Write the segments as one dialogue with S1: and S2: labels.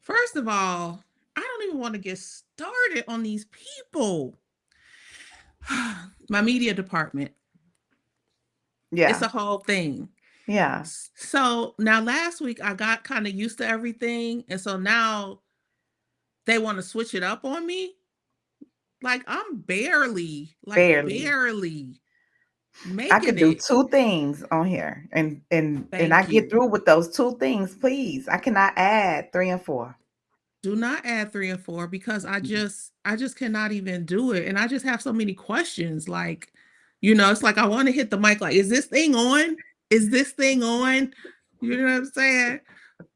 S1: First of all, I don't even want to get started on these people. My media department, it's
S2: Yeah.
S1: a whole thing.
S2: Yeah.
S1: So now last week I got kind of used to everything. And so now they want to switch it up on me. Like I'm
S2: Barely.
S1: barely
S2: I
S1: making
S2: could do
S1: it.
S2: two things on here and I
S1: Thank
S2: get
S1: you.
S2: through with those two things, please. I cannot add three and four.
S1: Do not add 3 and 4 because
S2: Mhm.
S1: I just cannot even do it. And I just have so many questions. Like, it's like I want to hit the mic, like, is this thing on? Is this thing on? You know what I'm saying?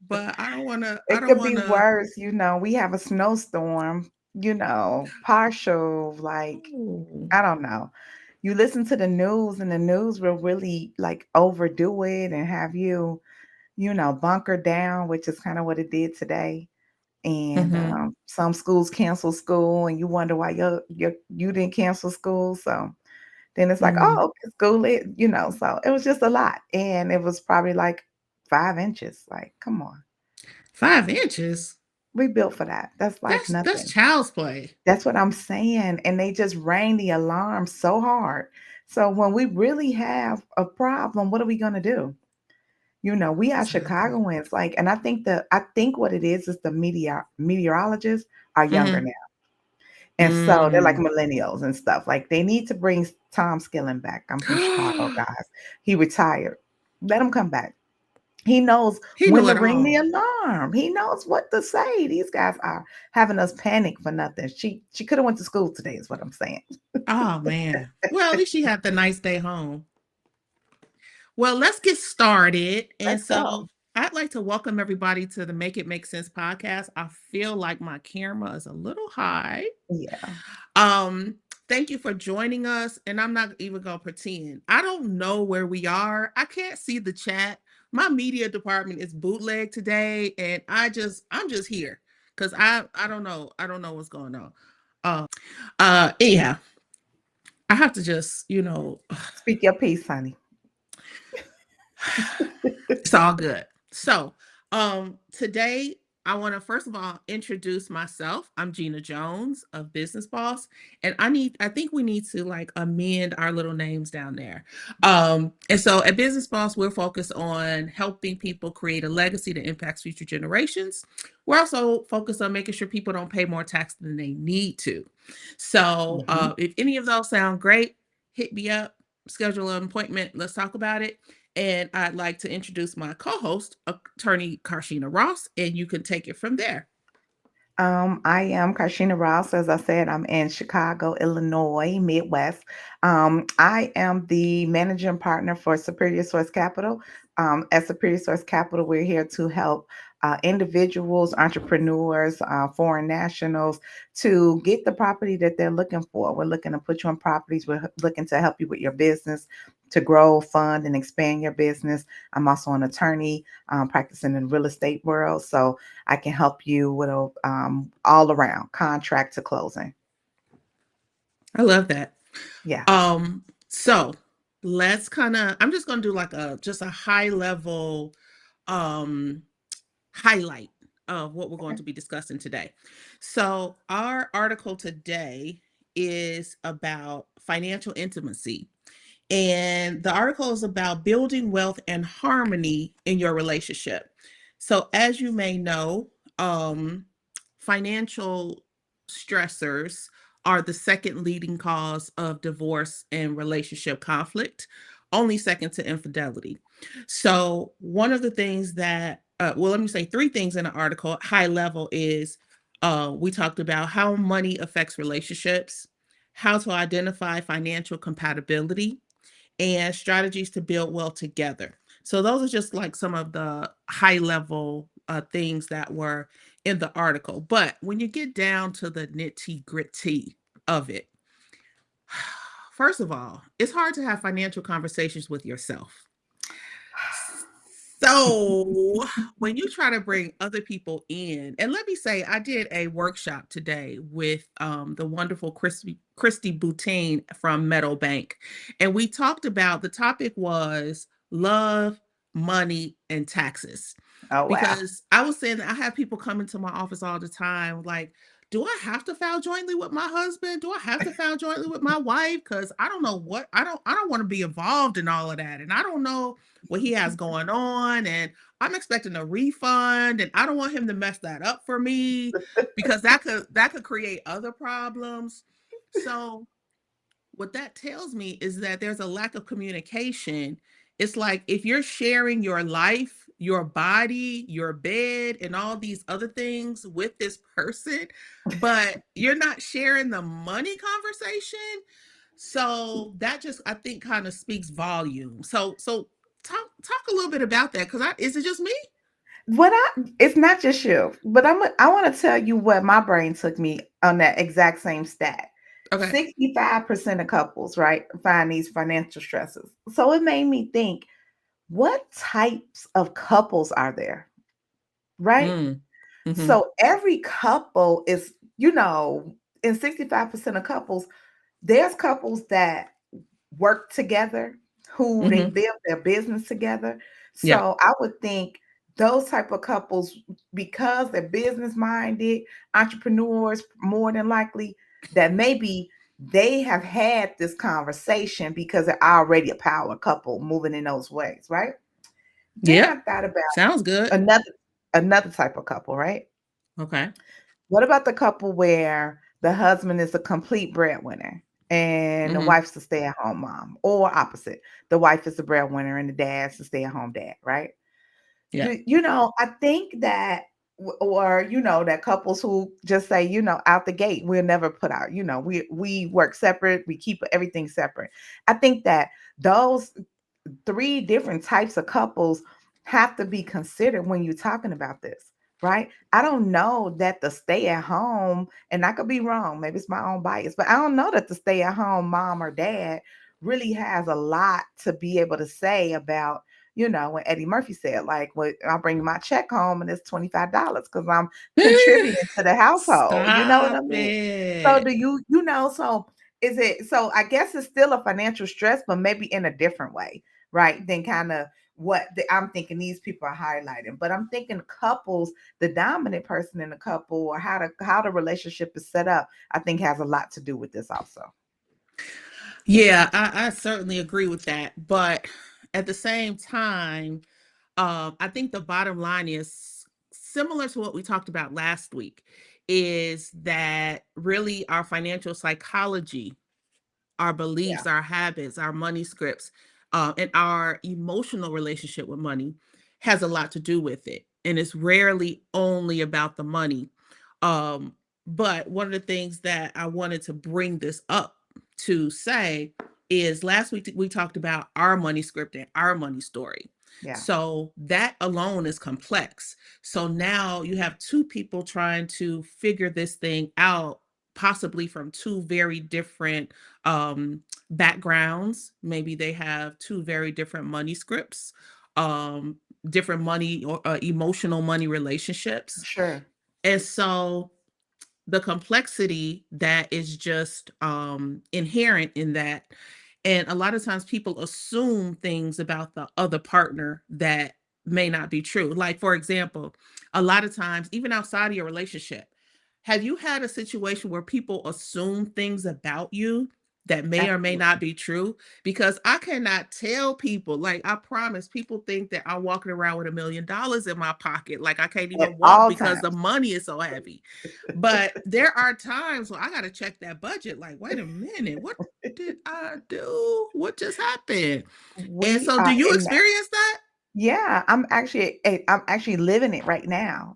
S1: But I
S2: It
S1: don't
S2: could be
S1: wanna.
S2: worse, we have a snowstorm, partial, like,
S1: Oh.
S2: I don't know. You listen to the news and the news will really like overdo it and have you, bunker down, which is kind of what it did today. And
S1: Mhm.
S2: some schools cancel school and you wonder why you didn't cancel school. So then it's like,
S1: Mm.
S2: oh, school so it was just a lot. And it was probably like 5 inches. Like, come on.
S1: 5 inches.
S2: We built for that. That's like
S1: That's
S2: nothing.
S1: child's play.
S2: That's what I'm saying. And they just rang the alarm so hard. So when we really have a problem, what are we gonna do? We are
S1: Exactly.
S2: Chicagoans, like, and I think what it is the meteorologists are younger
S1: Mhm.
S2: now. And so they're like
S1: Mm.
S2: millennials and stuff. Like they need to bring Tom Skilling back. I'm from Chicago, guys. He retired. Let him come back. He knows
S1: He
S2: when
S1: knew
S2: to
S1: it
S2: ring the
S1: all.
S2: alarm. He knows what to say. These guys are having us panic for nothing. She could have went to school today, is what I'm saying.
S1: Oh man. Well, at least she had the nice day home. Well, let's get started. And
S2: Let's
S1: so
S2: go.
S1: I'd like to welcome everybody to the Make It Make Sense podcast. I feel like my camera is a little high.
S2: Yeah.
S1: Um, Thank you for joining us. And I'm not even gonna pretend. I don't know where we are. I can't see the chat. My media department is bootleg today, and I'm just here because I don't know. I don't know what's going on. Yeah, I have to just,
S2: Speak your piece, honey.
S1: it's all good. So, today I want to first of all introduce myself. I'm Gina Jones of Business Boss, and I think we need to like amend our little names down there. And so at Business Boss, we're focused on helping people create a legacy that impacts future generations. We're also focused on making sure people don't pay more tax than they need to. So,
S2: Mhm.
S1: if any of those sound great, hit me up, schedule an appointment, let's talk about it. And I'd like to introduce my co host, attorney Karshina Ross, and you can take it from there.
S2: I am Karshina Ross. As I said, I'm in Chicago, Illinois, Midwest. I am the managing partner for Superior Source Capital. At Superior Source Capital, we're here to help individuals, entrepreneurs, foreign nationals to get the property that they're looking for. We're looking to put you on properties. We're looking to help you with your business to grow, fund, and expand your business. I'm also an attorney practicing in the real estate world. So I can help you with all around contract to closing.
S1: I love that.
S2: Yeah.
S1: So let's kind of, I'm just going to do like just a high level um, highlight of what we're going
S2: Okay.
S1: to be discussing today. So, our article today is about financial intimacy. And the article is about building wealth and harmony in your relationship. So, as you may know, financial stressors are the second leading cause of divorce and relationship conflict, only second to infidelity. So, one of the things that, well, let me say three things in the article, high level, is we talked about how money affects relationships, how to identify financial compatibility, and strategies to build well together. So those are just like some of the high level things that were in the article. But when you get down to the nitty gritty of it, first of all, it's hard to have financial conversations with yourself. So when you try to bring other people in, and let me say, I did a workshop today with the wonderful Christy Boutin from Meadowbank, and we talked about the topic was love, money, and taxes.
S2: Oh, wow.
S1: Because I was saying that I have people come into my office all the time, like, do I have to file jointly with my husband? Do I have to file jointly with my wife? Because I don't know what I don't want to be involved in all of that. And I don't know what he has going on. And I'm expecting a refund. And I don't want him to mess that up for me because that could create other problems. So what that tells me is that there's a lack of communication. It's like if you're sharing your life, your body, your bed, and all these other things with this person, but you're not sharing the money conversation. So that just I think kind of speaks volume. So talk a little bit about that because I is it just me?
S2: It's not just you, but I want to tell you what my brain took me on that exact same stat.
S1: Okay.
S2: 65% of couples, right, find these financial stresses. So it made me think, what types of couples are there, right?
S1: Mm. Mm-hmm.
S2: So every couple is, in 65% of couples, there's couples that work together, who they
S1: Mm-hmm.
S2: build their business together.
S1: Yeah.
S2: So I would think those type of couples, because they're business minded, entrepreneurs, more than likely, that maybe they have had this conversation because they're already a power couple moving in those ways, right? Then I
S1: Yep.
S2: thought about
S1: Sounds good.
S2: another another type of couple, right?
S1: Okay.
S2: What about the couple where the husband is a complete breadwinner and the
S1: Mm-hmm.
S2: wife's a stay-at-home mom, or opposite? The wife is the breadwinner and the dad's the stay-at-home dad, right?
S1: Yeah.
S2: I think that, or that couples who just say, out the gate, we'll never put out, we work separate, we keep everything separate. I think that those three different types of couples have to be considered when you're talking about this, right? I don't know that the stay at home, and I could be wrong, maybe it's my own bias, but I don't know that the stay at home mom or dad really has a lot to be able to say about, when Eddie Murphy said, like, well, I'll bring my check home and it's $25 because I'm contributing to the household. You know what I
S1: Stop
S2: mean? So
S1: it.
S2: do so is it, so I guess it's still a financial stress, but maybe in a different way, right? Than kind of I'm thinking these people are highlighting. But I'm thinking couples, the dominant person in the couple, or how the relationship is set up, I think has a lot to do with this also.
S1: Yeah, I certainly agree with that. But at the same time, I think the bottom line is similar to what we talked about last week, is that really our financial psychology, our
S2: Yeah,
S1: beliefs, our habits, our money scripts, and our emotional relationship with money has a lot to do with it. And it's rarely only about the money. Um, but one of the things that I wanted to bring this up to say is last week we talked about our money script and our money story.
S2: yeah,
S1: So that alone is complex. So now you have two people trying to figure this thing out, possibly from two very different backgrounds. Maybe they have two very different money scripts, um, different money or emotional money relationships.
S2: sure,
S1: And so the complexity that is just inherent in that. And a lot of times people assume things about the other partner that may not be true. Like, for example, a lot of times, even outside of your relationship, have you had a situation where people assume things about you that may or may not
S2: absolutely.
S1: be true? Because I cannot tell people, like, I promise, people think that I'm walking around with $1 million in my pocket. Like, I can't
S2: At
S1: even walk
S2: all
S1: because the
S2: times.
S1: money is so heavy. But there are times when I gotta check that budget, like, "Wait a minute, what did I do? What just happened?" And
S2: We
S1: so do
S2: are
S1: you
S2: in that.
S1: experience that?
S2: Yeah, I'm actually living it right now.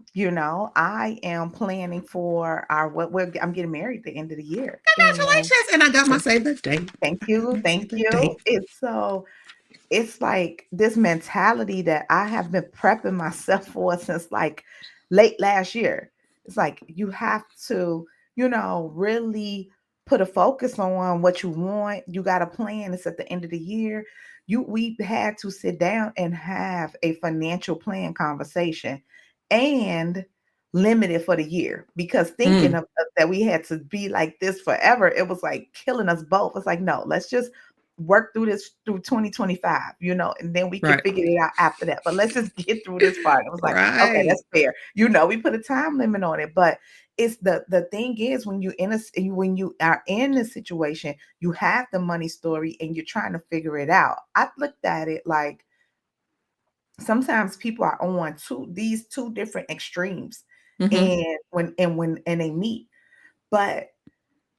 S2: I am planning for I'm getting married at the end of the year. And
S1: Congratulations, and I got my save the date.
S2: thank
S1: Got
S2: you,
S1: my save
S2: thank
S1: the
S2: you.
S1: date.
S2: It's like this mentality that I have been prepping myself for since like late last year. It's like you have to, really put a focus on what you want. You got a plan. It's at the end of the year. We had to sit down and have a financial plan conversation and limit it for the year, because thinking
S1: Mm,
S2: of that we had to be like this forever, it was like killing us both. It's like, no, let's just work through this through 2025, and then we can
S1: Right.
S2: figure it out after that. But let's just get through this part. It was like, okay,
S1: Right.
S2: that's fair. We put a time limit on it, but it's the thing is when when you are in a situation, you have the money story and you're trying to figure it out. I looked at it like sometimes people are on these two different extremes,
S1: Hmm.
S2: and when they meet, but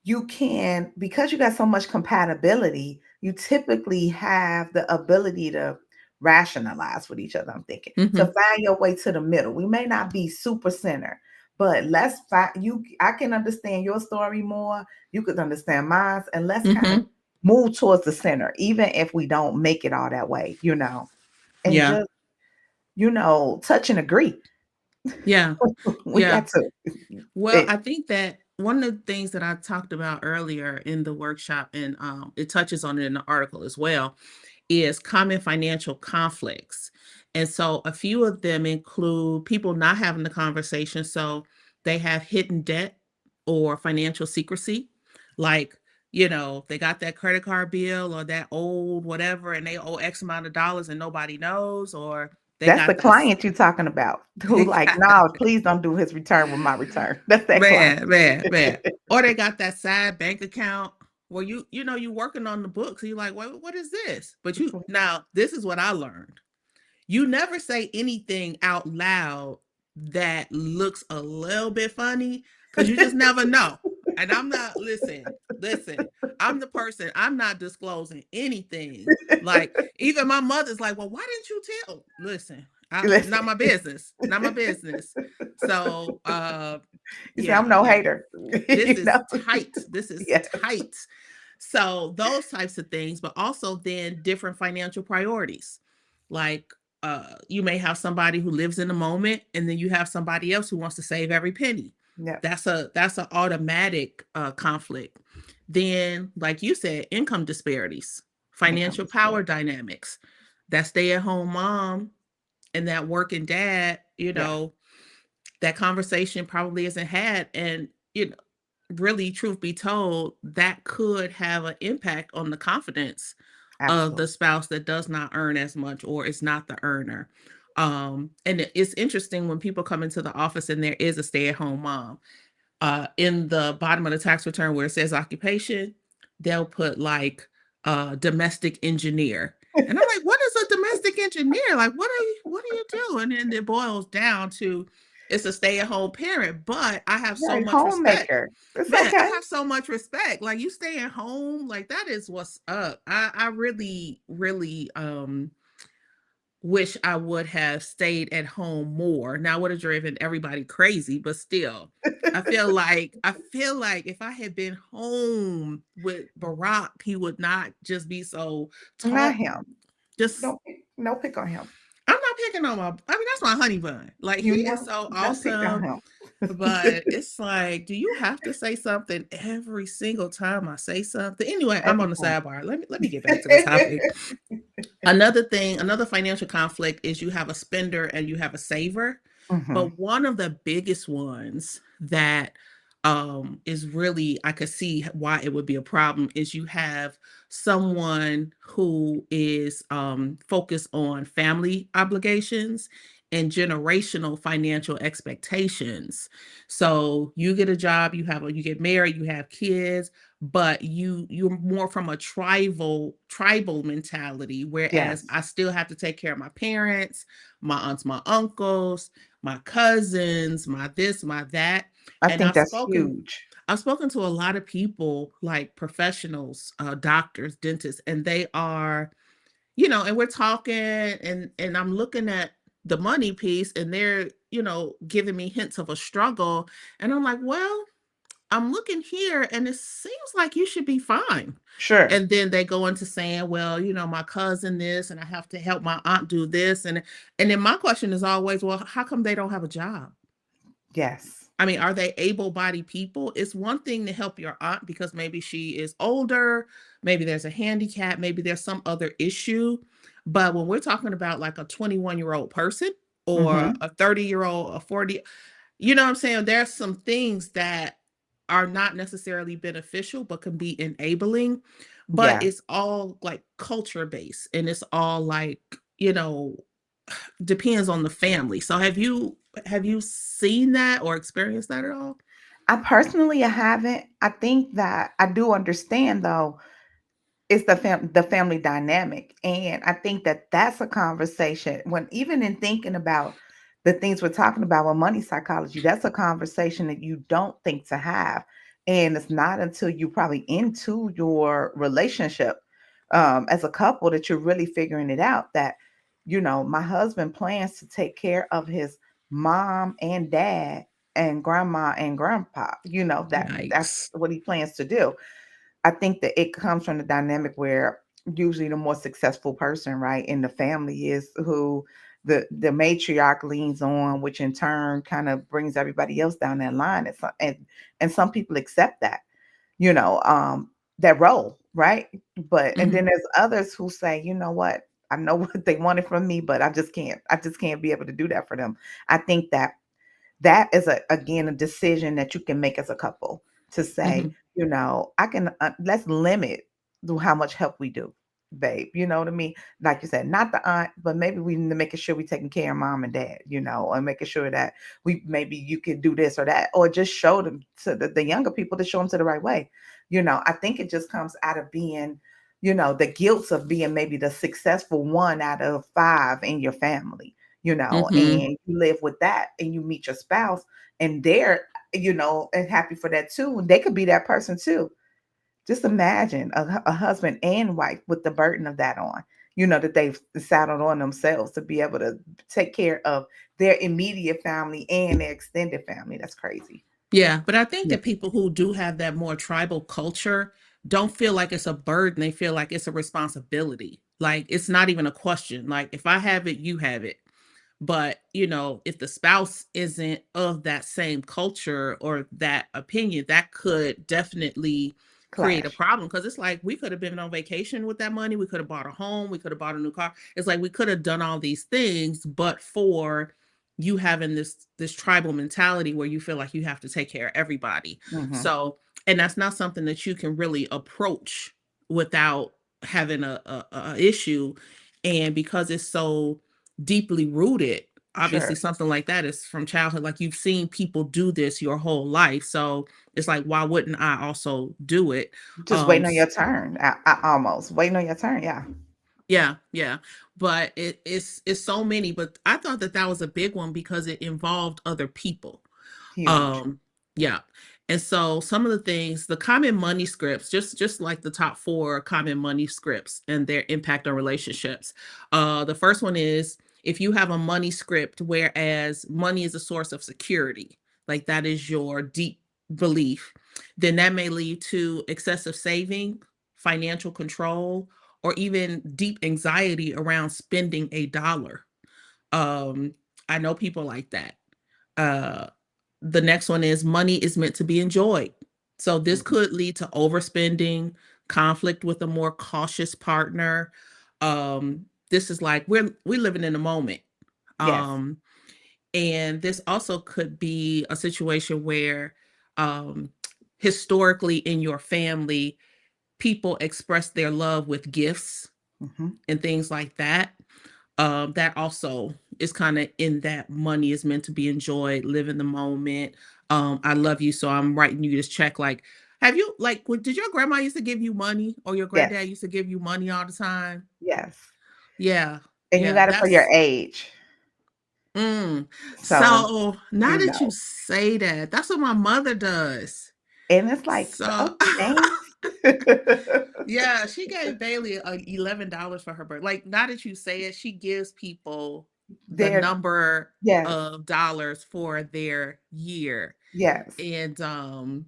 S2: you can, because you got so much compatibility, you typically have the ability to rationalize with each other. I'm thinking to
S1: Hmm.
S2: find your way to the middle. We may not be super center, but let's find you. I can understand your story more. You could understand mine, and let's kind of
S1: Hmm.
S2: move towards the center, even if we don't make it all that way, and
S1: Yeah.
S2: just, touch and agree.
S1: Yeah.
S2: We
S1: Yeah.
S2: got to.
S1: Well,
S2: It,
S1: I think that one of the things that I talked about earlier in the workshop, and it touches on it in the article as well, is common financial conflicts. And so a few of them include people not having the conversation. So they have hidden debt or financial secrecy. Like, they got that credit card bill or that old whatever, and they owe X amount of dollars and nobody knows, or they
S2: that's the
S1: got this.
S2: client you're talking about who
S1: They
S2: like,
S1: got,
S2: no, please don't do his return with my return. That's that client.
S1: man, man, man. Or they got that side bank account where you working on the books. And you're like, what is this? But now this is what I learned. You never say anything out loud that looks a little bit funny because you just never know. And I'm not, listen, I'm the person, I'm not disclosing anything. Like, even my mother's like, well, why didn't you tell? Listen,
S2: Listen,
S1: not my business, not my business. So,
S2: you say I'm
S1: yeah,
S2: no
S1: yeah,
S2: hater.
S1: this
S2: you
S1: is
S2: know?
S1: tight. This is
S2: Yes.
S1: tight. So those types of things, but also then different financial priorities. Like you may have somebody who lives in the moment, and then you have somebody else who wants to save every penny.
S2: Yep.
S1: That's an automatic conflict. Then, like you said, income disparities,
S2: Income
S1: financial
S2: disparity.
S1: power dynamics. That stay-at-home mom and that working dad,
S2: Yeah,
S1: that conversation probably isn't had, and really, truth be told, that could have an impact on the confidence of
S2: absolutely.
S1: the spouse that does not earn as much or is not the earner. And it's interesting when people come into the office and there is a stay-at-home mom. In the bottom of the tax return where it says occupation, they'll put like domestic engineer. And I'm like, what is a domestic engineer? Like, what are you doing? And it boils down to it's a stay-at-home parent, but I have so
S2: Right,
S1: much respect.
S2: homemaker. It's
S1: Man, I
S2: okay.
S1: have so much respect. Like, you stay at home, like that is what's up. I really, really wish I would have stayed at home more. Now, I would have driven everybody crazy, but still, I feel like if I had been home with Barack, he would not just be so
S2: Not
S1: tall.
S2: him.
S1: Just
S2: No pick on him.
S1: I'm not picking on that's my honey bun. Like, he is so
S2: Don't pick on
S1: awesome.
S2: him.
S1: But it's like, do you have to say something every single time I say something? Anyway, I'm
S2: Every
S1: on the
S2: time.
S1: sidebar. Let me get back to the topic. Another thing, another financial conflict is you have a spender and you have a saver.
S2: Mhm.
S1: But one of the biggest ones that is really, I could see why it would be a problem is you have someone who is focused on family obligations and generational financial expectations. So you get a job, you get married, you have kids, but you're more from a tribal mentality, whereas
S2: Yes.
S1: I still have to take care of my parents, my aunts, my uncles, my cousins, my this, my that.
S2: I
S1: And
S2: think that's huge.
S1: I've spoken to a lot of people, like professionals, doctors, dentists, and they are, and we're talking, and I'm looking at the money piece, and they're, giving me hints of a struggle, and I'm like, well, I'm looking here and it seems like you should be fine.
S2: Sure.
S1: And then they go into saying, well, my cousin this, and I have to help my aunt do this. And then my question is always, well, how come they don't have a job?
S2: Yes.
S1: I mean, are they able-bodied people? It's one thing to help your aunt because maybe she is older, maybe there's a handicap, maybe there's some other issue. But when we're talking about like a 21-year-old person or
S2: Mhm.
S1: a 30-year-old, a 40, you know what I'm saying? There's some things that are not necessarily beneficial, but can be enabling. But
S2: Yeah.
S1: it's all like culture based, and it's all like, you know, depends on the family. So have you seen that or experienced that at all?
S2: I haven't. I think that I do understand though, it's the family dynamic, and I think that that's a conversation when even in thinking about the things we're talking about with money psychology, that's a conversation that you don't think to have, and it's not until you probably into your relationship, as a couple that you're really figuring it out that, my husband plans to take care of his mom and dad and grandma and grandpa, that's
S1: Yikes.
S2: what he plans to do. I think that it comes from the dynamic where usually the more successful person, right, in the family is who the matriarch leans on, which in turn kind of brings everybody else down that line. And some people accept that, you know, um, that role, right? But and
S1: Mhm.
S2: then there's others who say, you know what, I know what they wanted from me, but I just can't be able to do that for them. I think that that is again a decision that you can make as a couple to say,
S1: Mhm.
S2: I can let's limit how much help we do, babe. You know what I mean? Like you said, not the aunt, but maybe we need to making sure we're taking care of mom and dad, and making sure that we maybe you could do this or that, or just show them to the younger people to show them to the right way. I think it just comes out of being, the guilt of being maybe the successful one out of five in your family,
S1: Mhm.
S2: and you live with that and you meet your spouse and they're, and happy for that too. And they could be that person too. Just imagine a husband and wife with the burden of that on, that they've saddled on themselves to be able to take care of their immediate family and their extended family. That's crazy.
S1: Yeah, but I think
S2: Yeah.
S1: that people who do have that more tribal culture don't feel like it's a burden, they feel like it's a responsibility. Like, it's not even a question, like, if I have it, you have it. But, if the spouse isn't of that same culture or that opinion, that could definitely create a
S2: Clash.
S1: problem. Because it's like we could have been on vacation with that money, we could have bought a home, we could have bought a new car. It's like we could have done all these things, but for you having this tribal mentality where you feel like you have to take care of everybody.
S2: Hmm.
S1: So, and that's not something that you can really approach without having a issue. And because it's so deeply rooted, obviously
S2: Sure.
S1: something like that is from childhood, like you've seen people do this your whole life, so it's like, why wouldn't I also do it?
S2: Just waiting on your turn. Almost waiting on your turn. Yeah.
S1: Yeah, yeah, but it's so many, but I thought that that was a big one because it involved other people.
S2: Huge.
S1: Um, yeah. And so some of the things, the common money scripts, just like the top 4 common money scripts and their impact on relationships. The first one is if you have a money script, whereas money is a source of security, like that is your deep belief, then that may lead to excessive saving, financial control, or even deep anxiety around spending a dollar. Um, I know people like that. Uh, the next one is money is meant to be enjoyed. So this
S2: Mhm.
S1: could lead to overspending, conflict with a more cautious partner. This is like we living in a moment.
S2: Yes.
S1: Um, and this also could be a situation where um historically in your family, people express their love with gifts
S2: Hmm.
S1: and things like that. That also is kind of in that money is meant to be enjoyed, live in the moment. I love you, so I'm writing you this check. Like, have you did your grandma used to give you money or your granddad
S2: Yes.
S1: used to give you money all the time?
S2: Yes.
S1: Yeah,
S2: And you
S1: yeah,
S2: got it for your
S1: that's
S2: age.
S1: mm.
S2: So,
S1: So now
S2: you
S1: that you
S2: know,
S1: say that, that's what my mother does.
S2: and it's like,
S1: So
S2: oh, thanks.
S1: yeah, she gave Bailey $11 for her birthday. Like, now that you say it, she gives people the
S2: There,
S1: number
S2: yes,
S1: of dollars for their year.
S2: yes.
S1: And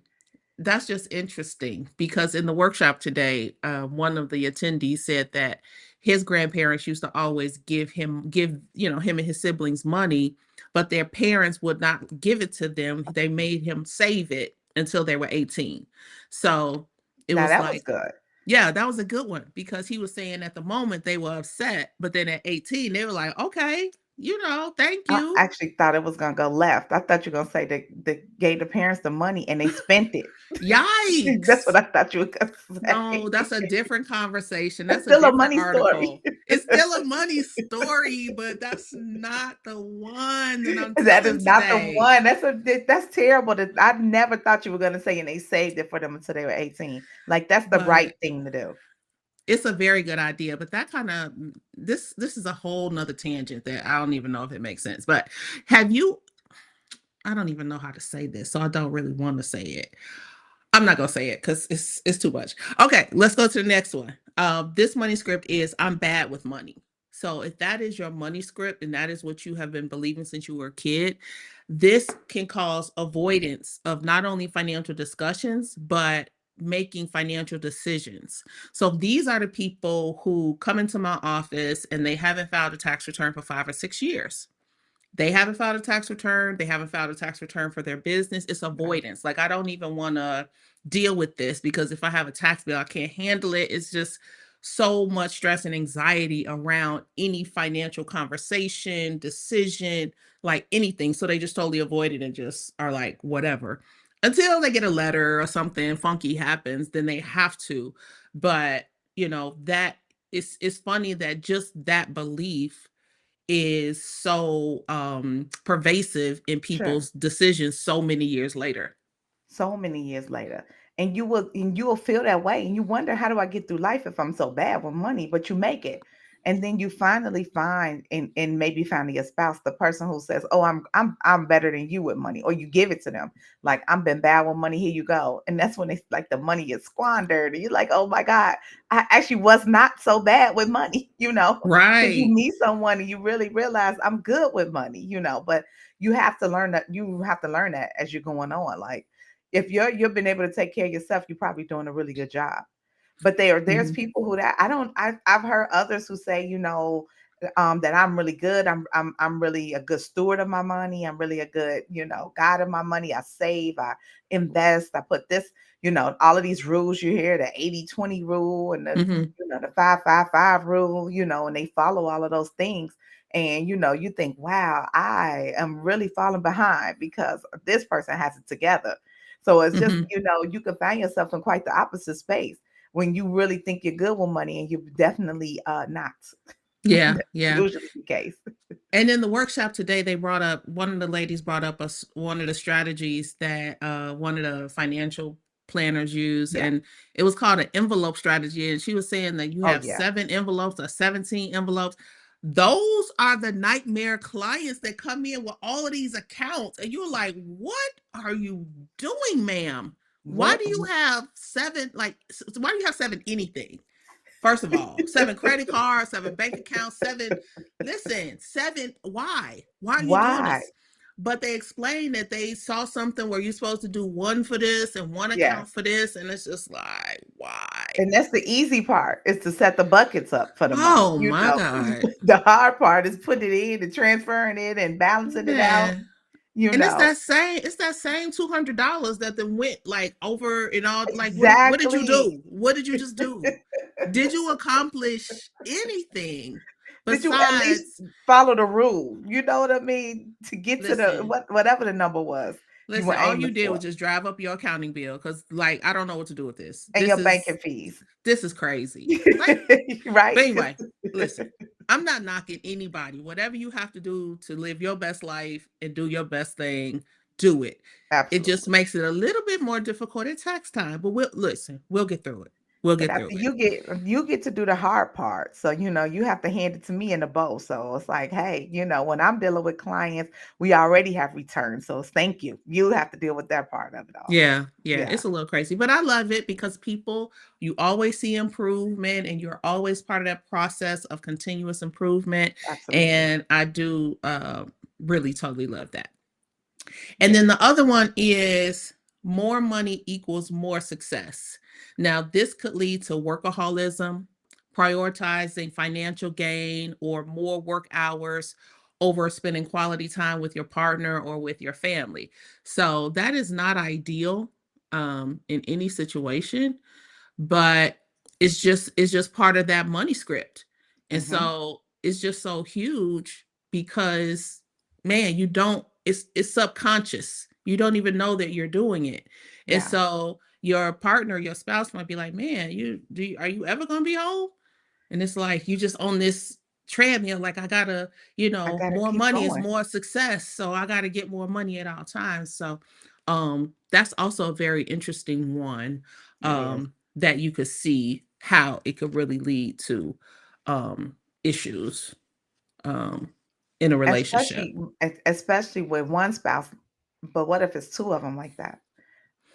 S1: that's just interesting because in the workshop today, one of the attendees said that his grandparents used to always give him and his siblings money, but their parents would not give it to them. They made him save it until they were 18. So it
S2: Now
S1: was
S2: that was
S1: like,
S2: good.
S1: yeah, that was a good one because he was saying at the moment they were upset, but then at 18 they were like, okay. thank
S2: I
S1: you.
S2: actually thought it was gonna go left. I thought you were gonna say they gave the parents the money and they spent it. That's what
S1: Yikes.
S2: I thought you were gonna
S1: No,
S2: say.
S1: that's a different conversation.
S2: It's
S1: That's a
S2: still a
S1: different
S2: money story.
S1: article. It's still a money story, but that's not the one that I'm
S2: That is
S1: telling
S2: not the
S1: today.
S2: one. That's terrible. That I never thought you were gonna say, and they saved it for them until they were 18. Like that's the right
S1: But
S2: thing to do.
S1: it's a very good idea. But that kind of this is a whole nother tangent that I don't even know if it makes sense. But have you I don't even know how to say this, so I don't really want to say it. I'm not gonna say it because it's too much. Okay, let's go to the next one. This money script is I'm bad with money. So if that is your money script and that is what you have been believing since you were a kid, this can cause avoidance of not only financial discussions but making financial decisions. So these are the people who come into my office and they haven't filed a tax return for 5 or 6 years. They haven't filed a tax return. They haven't filed a tax return for their business. It's
S2: Right.
S1: avoidance. Like, I don't even want to deal with this because if I have a tax bill, I can't handle it. It's just so much stress and anxiety around any financial conversation, decision, like anything. So they just totally avoid it and just are like, whatever. Until they get a letter or something funky happens, then they have to. But, that it's funny that just that belief is so pervasive in
S2: Sure.
S1: people's decisions so many years later.
S2: So many years later. And you will feel that way and you wonder how do I get through life if I'm so bad with money, but you make it. And then you finally find and maybe finding a spouse, the person who says, "Oh, I'm better than you with money," or you give it to them. Like, "I've been bad with money, here you go." And that's when it's like the money is squandered. And you're like, "Oh my God, I actually was not so bad with money," because you
S1: Right.
S2: meet someone and you really realize I'm good with money. But you have to learn that as you're going on. Like if you've been able to take care of yourself, you're probably doing a really good job. But there's
S1: Mhm.
S2: people who that I don't I've heard others who say, that I'm really good. I'm really a good steward of my money. I'm really a good, guide of my money. I save, I invest, I put this, all of these rules you hear, the 80-20 rule and
S1: Mhm.
S2: the 5-5-5 rule, and they follow all of those things. And you think, wow, I am really falling behind because this person has it together. So it's just,
S1: Mhm.
S2: you can find yourself in quite the opposite space when you really think you're good with money and you're definitely not.
S1: Yeah,
S2: That's
S1: yeah.
S2: usually the case.
S1: And in the workshop today, they brought up one of the ladies brought up us one of the strategies that one of the financial planners use,
S2: Yeah.
S1: and it was called an envelope strategy. And she was saying that you
S2: Oh,
S1: have
S2: yeah.
S1: 7 envelopes or 17 envelopes. Those are the nightmare clients that come in with all of these accounts, and you're like, "What are you doing, ma'am? Why
S2: What?
S1: do you have seven? Like, why do you have seven anything?" First of all, 7 credit cards, 7 bank accounts, 7 listen, 7 why? Why are you doing
S2: Why?
S1: this? But they explained that they saw something where you're supposed to do one for this and one account
S2: Yes.
S1: for this, and it's just like, why?
S2: And that's the easy part is to set the buckets up for the month.
S1: Oh my God.
S2: The hard part is putting it in and transferring it and balancing it out,
S1: Man.
S2: you
S1: And it's
S2: know.
S1: that same $200 that then went like over and all like what did you
S2: Exactly.
S1: do? What did you just do? Did you accomplish anything
S2: Did you at least
S1: besides
S2: follow the rule? You know what I mean? To get to the
S1: listen?
S2: whatever the number was you were
S1: Listen, all you
S2: aiming
S1: did was
S2: for,
S1: just drive up your accounting bill because, like, I don't know what to do with this.
S2: and your banking fees.
S1: This is crazy. Like, but
S2: Right? 'Cause
S1: anyway, listen, I'm not knocking anybody. Whatever you have to do to live your best life and do your best thing, do it. It just
S2: absolutely.
S1: makes it a little bit more difficult at tax time, but we'll listen. We'll get through it. We'll
S2: But
S1: get
S2: after
S1: through it.
S2: you get to do the hard part. So, you have to hand it to me in the bow. So it's like, hey, when I'm dealing with clients, we already have returns. So it's thank you. You have to deal with that part of it all.
S1: Yeah, yeah,
S2: Yeah,
S1: it's a little crazy, but I love it because people, you always see improvement and you're always part of that process of continuous improvement.
S2: absolutely.
S1: And I do really totally love that. And
S2: Yeah.
S1: then the other one is more money equals more success. Now, this could lead to workaholism, prioritizing financial gain, or more work hours over spending quality time with your partner or with your family. So, that is not ideal in any situation, but it's just part of that money script. And
S2: Hmm.
S1: so it's just so huge. because man, you don't it's subconscious. You don't even know that you're doing it. And
S2: Yeah.
S1: so your partner, your spouse might be like, "Man, are you ever going to be home?" And it's like you just on this treadmill like I got to,
S2: I gotta
S1: more
S2: keep
S1: money is
S2: going.
S1: more success, so I got to get more money at all times. So that's also a very interesting one
S2: It is.
S1: that you could see how it could really lead to issues um, in a relationship.
S2: Especially with one spouse, but what if it's 2 of them like that?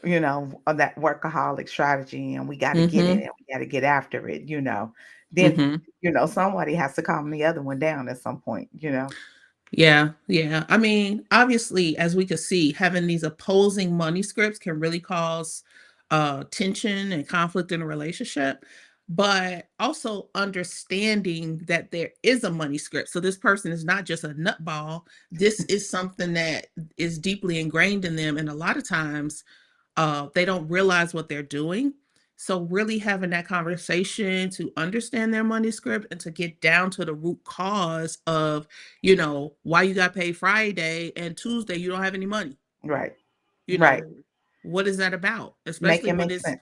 S2: Of that workaholic strategy, and we gotta get it,
S1: Mhm.
S2: and we gotta get after it, then,
S1: Mhm.
S2: somebody has to calm the other one down at some point.
S1: Yeah, yeah. I mean, obviously, as we could see, having these opposing money scripts can really cause tension and conflict in a relationship, but also understanding that there is a money script. So this person is not just a nutball. This is something that is deeply ingrained in them. And a lot of times they don't realize what they're doing. So really having that conversation to understand their money script and to get down to the root cause of, why you got paid Friday and Tuesday you don't have any money.
S2: Right,
S1: You
S2: right.
S1: know, what is that about?
S2: Make it make sense.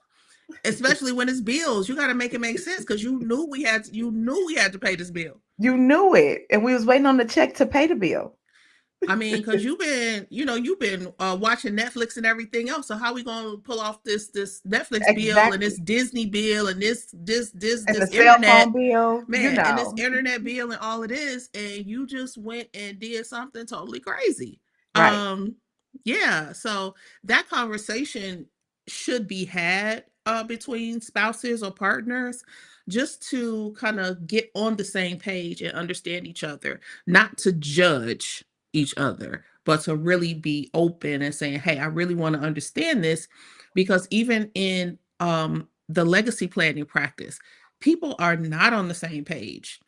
S1: Especially when it's bills. You got to make it make sense because you knew we had to pay this bill.
S2: You knew it, and we was waiting on the check to pay the bill.
S1: I mean, because you've been watching Netflix and everything else. So how we gonna pull off this Netflix bill and this
S2: Exactly.
S1: Disney bill and
S2: And the
S1: this
S2: cell
S1: internet,
S2: phone bill,
S1: man, and this internet bill and all it is, and you just went and did something totally crazy.
S2: right,
S1: Um, yeah. So that conversation should be had between spouses or partners, just to kind of get on the same page and understand each other, not to judge each other, but to really be open and saying, "Hey, I really want to understand this," because even in the legacy planning practice, people are not on the same page,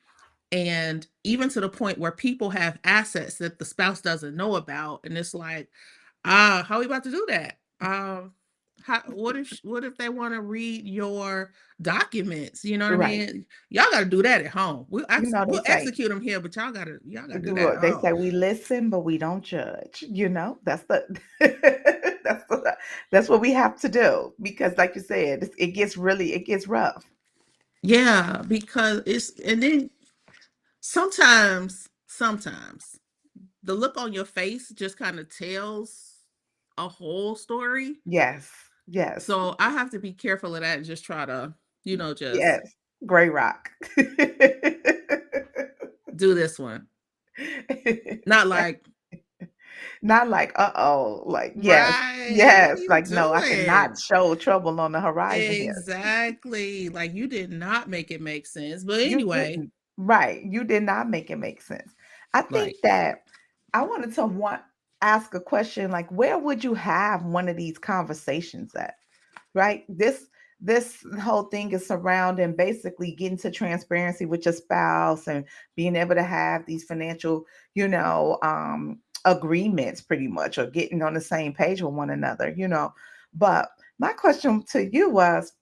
S1: and even to the point where people have assets that the spouse doesn't know about, and it's like, how are we about to do that? What if they want to read your documents? You know what I
S2: right.
S1: mean? Y'all got to do that at home.
S2: They
S1: We'll
S2: say
S1: execute them here, but y'all got to do
S2: do
S1: that at
S2: what they
S1: home.
S2: say, we listen, but we don't judge. That's the that's that's what we have to do because, like you said, it gets rough.
S1: Yeah, because and then sometimes the look on your face just kind of tells a whole story.
S2: Yes, yes,
S1: So I have to be careful of that and just try to, just
S2: yes. Gray rock.
S1: do this one. Not like,
S2: Not like, uh-oh, like, yes,
S1: right, what are
S2: yes,
S1: you
S2: like, no, I cannot
S1: doing?
S2: show trouble on the horizon here.
S1: Exactly. Like you did not make it make sense. But
S2: You
S1: anyway,
S2: didn't. Right, you did not make it make sense. I think
S1: right.
S2: that I wanted to ask a question, like, where would you have one of these conversations at? Right? This whole thing is surrounding basically getting to transparency with your spouse and being able to have these financial, agreements pretty much, or getting on the same page with one another. But my question to you was,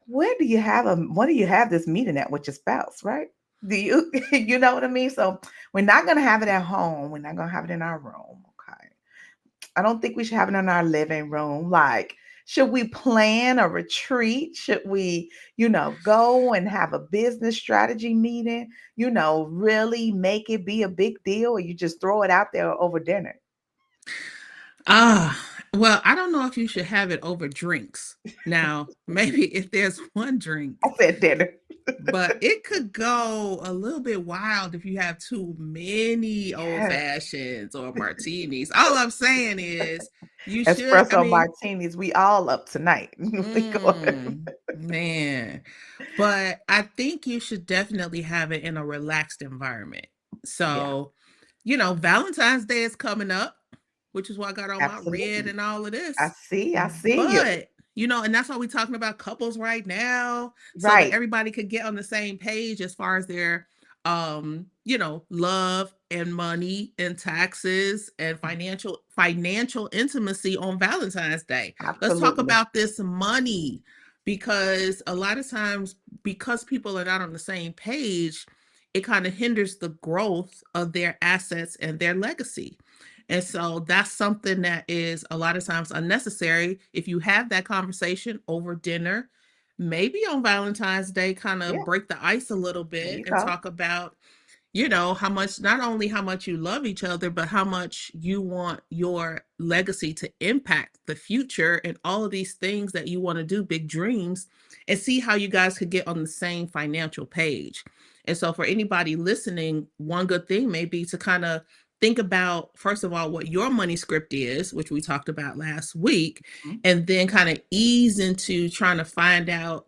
S2: where do you have what do you have this meeting at with your spouse, right? Do you you know what I mean? So we're not gonna have it at home. We're not gonna have it in our room. Okay. I don't think we should have it in our living room. Like, should we plan a retreat? Should we, go and have a business strategy meeting? Really make it be a big deal, or you just throw it out there over dinner?
S1: Ah, well, I don't know if you should have it over drinks. Now, maybe if there's one
S2: I
S1: drink,
S2: said dinner.
S1: but it could go a little bit wild if you have too many old
S2: Yes.
S1: fashions or martinis. All I'm saying is you should, I
S2: Espresso
S1: mean,
S2: martinis. We all up tonight. We go.
S1: man. But I think you should definitely have it in a relaxed environment.
S2: Yeah,
S1: So, Valentine's Day is coming up, which is why I got on my red
S2: absolutely.
S1: and all of
S2: I
S1: this.
S2: see. I see you.
S1: But, and that's why we're talking about couples right now, so that
S2: Right.
S1: everybody could get on the same page as far as their love and money and taxes and financial intimacy on Valentine's Day. Let's talk
S2: Absolutely.
S1: about this money, because a lot of times, because people are not on the same page, it kind of hinders the growth of their assets and their legacy. And so that's something that is a lot of times unnecessary. If you have that conversation over dinner, maybe on Valentine's Day, kind of
S2: Yeah,
S1: break the ice a little
S2: there
S1: bit
S2: you
S1: and
S2: go.
S1: talk about, how much, not only how much you love each other, but how much you want your legacy to impact the future and all of these things that you want to do, big dreams, and see how you guys could get on the same financial page. And so, for anybody listening, one good thing may be to kind of think about, first of all, what your money script is, which we talked about last week,
S2: Mhm.
S1: and then kind of ease into trying to find out,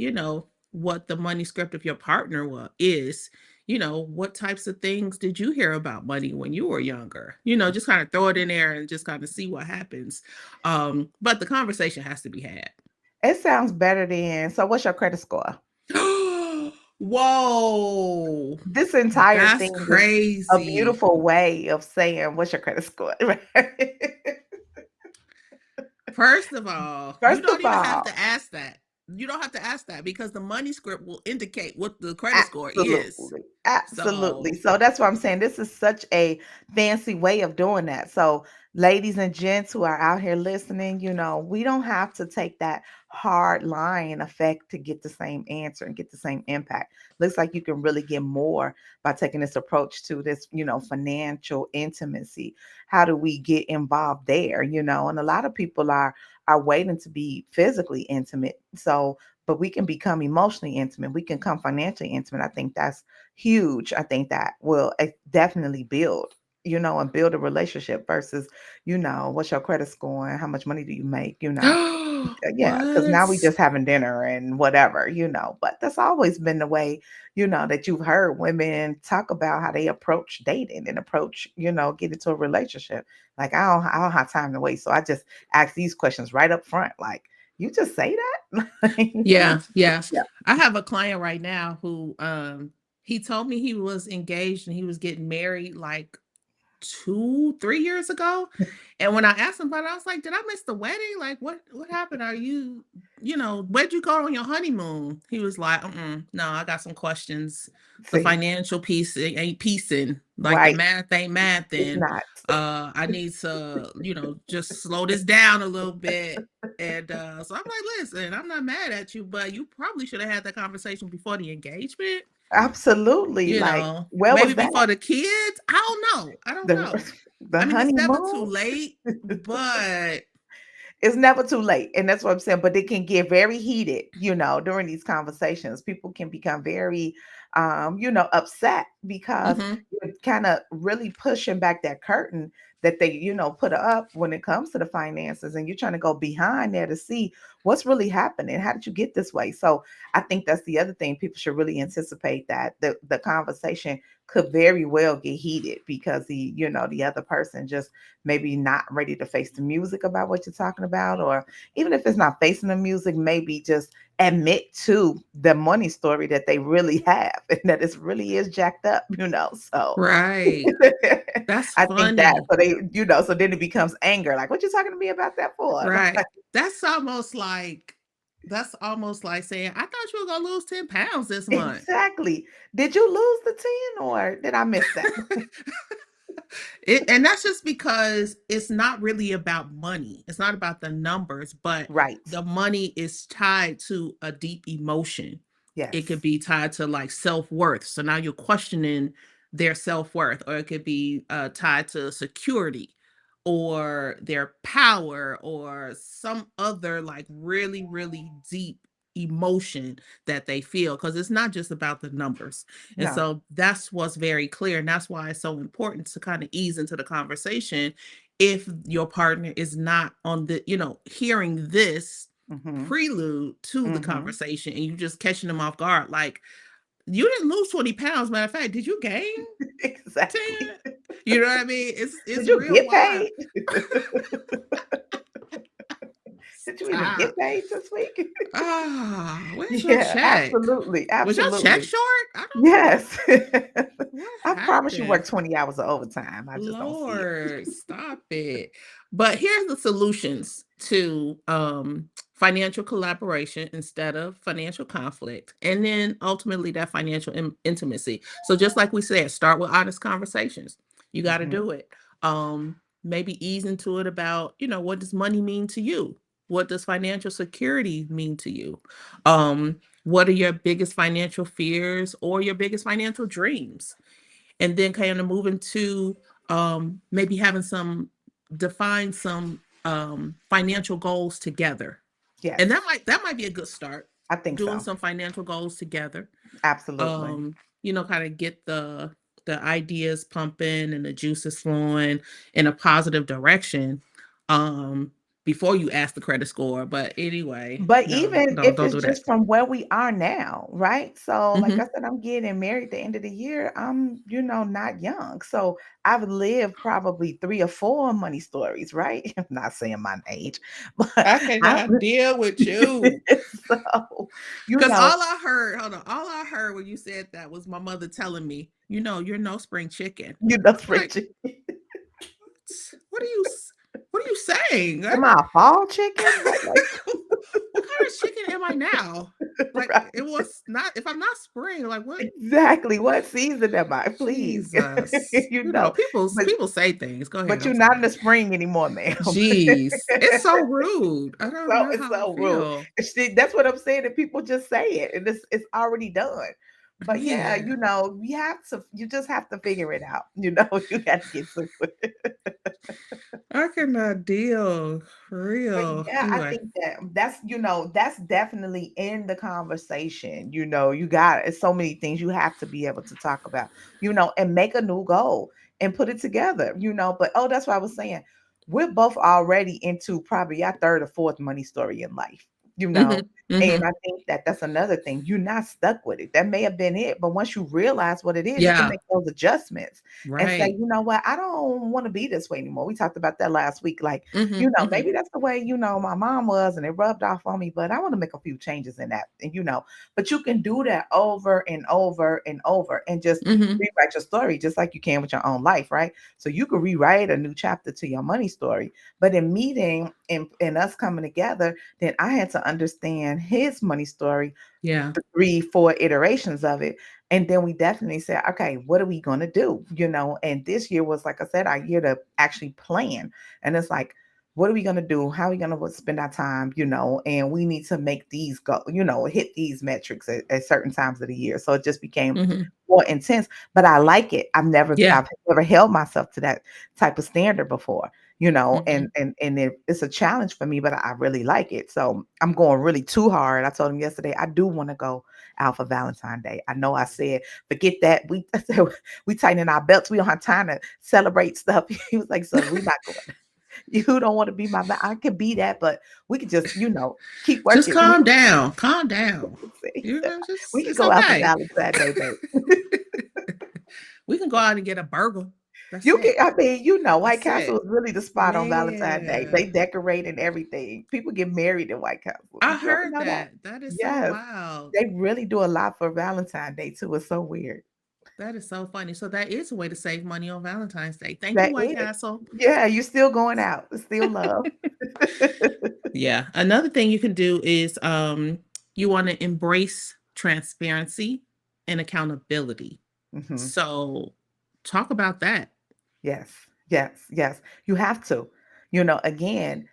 S1: what the money script of your partner is. What types of things did you hear about money when you were younger? Just kind of throw it in there and just kind of see what happens. But the conversation has to be had.
S2: It sounds better than, so what's your credit score?
S1: Whoa,
S2: This entire
S1: that's
S2: thing is a
S1: crazy.
S2: beautiful way of saying, "What's your credit score?" Right?
S1: First of all, you
S2: First
S1: don't
S2: of
S1: even have
S2: all,
S1: to ask that. You don't have to ask that because the money script will indicate what the credit score is.
S2: absolutely, absolutely.
S1: So,
S2: So that's why I'm saying this is such a fancy way of doing that. So, ladies and gents who are out here listening, we don't have to take that hard line effect to get the same answer and get the same impact. Looks like you can really get more by taking this approach to this, financial intimacy. How do we get involved there? And a lot of people are waiting to be physically intimate. So but we can become emotionally intimate. We can come financially intimate. I think that's huge. I think that will definitely build, and build a relationship versus, what's your credit score and how much money do you make, yeah, because now we
S1: what?
S2: just having dinner and whatever, but that's always been the way, that you've heard women talk about how they approach dating and approach, get into a relationship. Like I don't have time to wait. So I just ask these questions right up front. Like, you just say that?
S1: Yeah, yeah.
S2: Yeah.
S1: I have a client right now who he told me he was engaged and he was getting married like 2, 3 years ago. And when I asked him about it, I was like, "Did I miss the wedding? Like, what happened? Are you, where'd you go on your honeymoon?" He was like, "Mm-mm, no, I got some questions. The
S2: See,
S1: financial piece ain't piecing. Like the
S2: right.
S1: math ain't
S2: It's
S1: mathing.
S2: not.
S1: I need to, just slow this down a little bit." And so I'm like, "Listen, I'm not mad at you, but you probably should have had that conversation before the engagement.
S2: Absolutely. Like, where
S1: Maybe
S2: was that?
S1: before the kids. I don't know. I don't
S2: The
S1: know.
S2: the
S1: I mean, it's never too
S2: honeymoon?
S1: late, but
S2: It's never too late, and that's what I'm saying, but it can get very heated, during these conversations. People can become very, upset because
S1: mhm.
S2: you're kinda really pushing back that curtain that they, put up when it comes to the finances, and you're trying to go behind there to see what's really happening. How did you get this way? So, I think that's the other thing people should really anticipate, that the conversation could very well get heated because the other person just maybe not ready to face the music about what you're talking about, or even if it's not facing the music, maybe just admit to the money story that they really have and that it really is jacked up, so
S1: Right. That's
S2: I think that,
S1: funny.
S2: so they, so then it becomes anger, like, what you talking to me about that for?
S1: Right.
S2: Like,
S1: That's almost like saying, "I thought you were gonna lose 10 pounds this month."
S2: exactly. Did you lose the 10 or did I miss that?
S1: And that's just because it's not really about money. It's not about the numbers, but
S2: Right.
S1: the money is tied to a deep emotion. It could
S2: Yes.
S1: be tied to like self-worth. So now you're questioning their self-worth, or it could be tied to security or their power or some other like really, really deep emotion that they feel, because it's not just about the numbers. And
S2: No.
S1: so that's what's very clear. And that's why it's so important to kind of ease into the conversation if your partner is not on the, hearing this
S2: Mhm.
S1: prelude to the
S2: Mhm.
S1: conversation and you just catching them off guard. Like, you didn't lose 20 pounds. Matter of fact, did you gain
S2: Exactly.
S1: 10? You know what I mean? It's
S2: Did you
S1: real
S2: get
S1: wild.
S2: paid? Did you even
S1: Stop.
S2: get paid this week?
S1: Where's your
S2: Yeah,
S1: check?
S2: absolutely,
S1: Was your check
S2: absolutely.
S1: short? I don't
S2: Yes.
S1: what
S2: I promise you
S1: happened.
S2: work 20 hours of overtime, I just don't see it.
S1: Lord, stop it. But here's the solutions to financial collaboration instead of financial conflict, and then ultimately that financial intimacy. So just like we said, start with honest conversations. You got to
S2: Mhm.
S1: do it. Maybe ease into it about, what does money mean to you? What does financial security mean to you? What are your biggest financial fears or your biggest financial dreams? And then kind of move into maybe having some define some financial goals together, and
S2: Yes,
S1: that might be a good start,
S2: I think
S1: doing
S2: so.
S1: some financial goals together.
S2: Absolutely.
S1: um kind of get the ideas pumping and the juices flowing in a positive direction, um before you ask the credit score. But anyway,
S2: But
S1: no,
S2: even
S1: no,
S2: if
S1: don't
S2: it's
S1: do that.
S2: just from where we are now, right? So, like I
S1: Hmm.
S2: said, I'm getting married at the end of the year. I'm, not young. So I've lived probably 3 or 4 money stories, right? I'm not saying my age, but
S1: I
S2: I
S1: cannot deal with you.
S2: so, you
S1: Because
S2: know,
S1: all I heard, hold on, all I heard when you said that was my mother telling me, you're no spring chicken. Like,
S2: Frenchie.
S1: what are you, what are you saying?
S2: Am I a fall chicken? Like,
S1: What kind of chicken am I now? Like,
S2: right.
S1: it was not, if I'm not spring, like what?
S2: Exactly. What season am I? Please.
S1: Jesus.
S2: you know,
S1: People
S2: but
S1: people say things. Go ahead.
S2: but
S1: I'm
S2: you're not in
S1: sorry.
S2: the spring anymore, ma'am.
S1: Jeez. It's so rude. I don't
S2: So
S1: know
S2: it's
S1: how I
S2: so rude.
S1: feel.
S2: See, that's what I'm saying. That people just say it, and it's already done. But yeah,
S1: Yeah.
S2: you just have to figure it out. You got to get to it.
S1: I cannot deal. For
S2: But
S1: real.
S2: yeah, I
S1: Anyway.
S2: think that's definitely in the conversation. You got it's so many things you have to be able to talk about, and make a new goal and put it together, But oh, that's what I was saying. We're both already into probably our third or fourth money story in life, you know.
S1: Mhm.
S2: And
S1: Mhm.
S2: I think that that's another thing. You're not stuck with it. That may have been it, but once you realize what it is, you can
S1: Yeah.
S2: make those adjustments and say,
S1: Right.
S2: you know what, I don't want to be this way anymore. We talked about that last week. Like,
S1: Mhm. Mhm.
S2: maybe that's the way, my mom was and it rubbed off on me, but I want to make a few changes in that. And, but you can do that over and over and over and just
S1: Mhm.
S2: rewrite your story just like you can with your own life, right? So you could rewrite a new chapter to your money story. But in meeting and us coming together, then I had to understand his money story,
S1: Yeah.
S2: 3, 4 iterations of it. And then we definitely said, okay, what are we going to do? And this year was, like I said, our year to actually plan. And it's like, what are we going to do? How are we going to spend our time? And we need to make these go, hit these metrics at certain times of the year. So it just became
S1: Mhm.
S2: more intense, but I like it.
S1: Yeah.
S2: I've never held myself to that type of standard before, and
S1: Mhm.
S2: it's a challenge for me, but I really like it. So I'm going really too hard. I told him yesterday I do want to go out for Valentine's Day. I know I said forget that. I said, we tightening our belts. We don't have time to celebrate stuff. He was like, so we're not going. You don't want to be I could be that, but we could just, keep
S1: Just
S2: working.
S1: calm down. Calm down.
S2: He said, we
S1: Just
S2: could
S1: it's
S2: go out for
S1: okay.
S2: Valentine's Day, babe.
S1: We can go out and get a burger. That's
S2: You can,
S1: it.
S2: I mean, White
S1: That's
S2: Castle
S1: it.
S2: is really the spot on Valentine's Day. They
S1: Man,
S2: decorate and everything. People get married in White Castle.
S1: I
S2: Did you ever
S1: heard
S2: know that?
S1: that. That is so
S2: Yes.
S1: wild.
S2: They really do a lot for Valentine's Day too. It's so weird.
S1: That is so funny. So that is a way to save money on Valentine's Day. Thank you,
S2: That
S1: White
S2: is.
S1: Castle.
S2: Yeah, you still going out. It's still love.
S1: Yeah. Another thing you can do is you want to embrace transparency and accountability.
S2: Mhm.
S1: So talk about that.
S2: Yes. Yes. Yes. You have to. Again,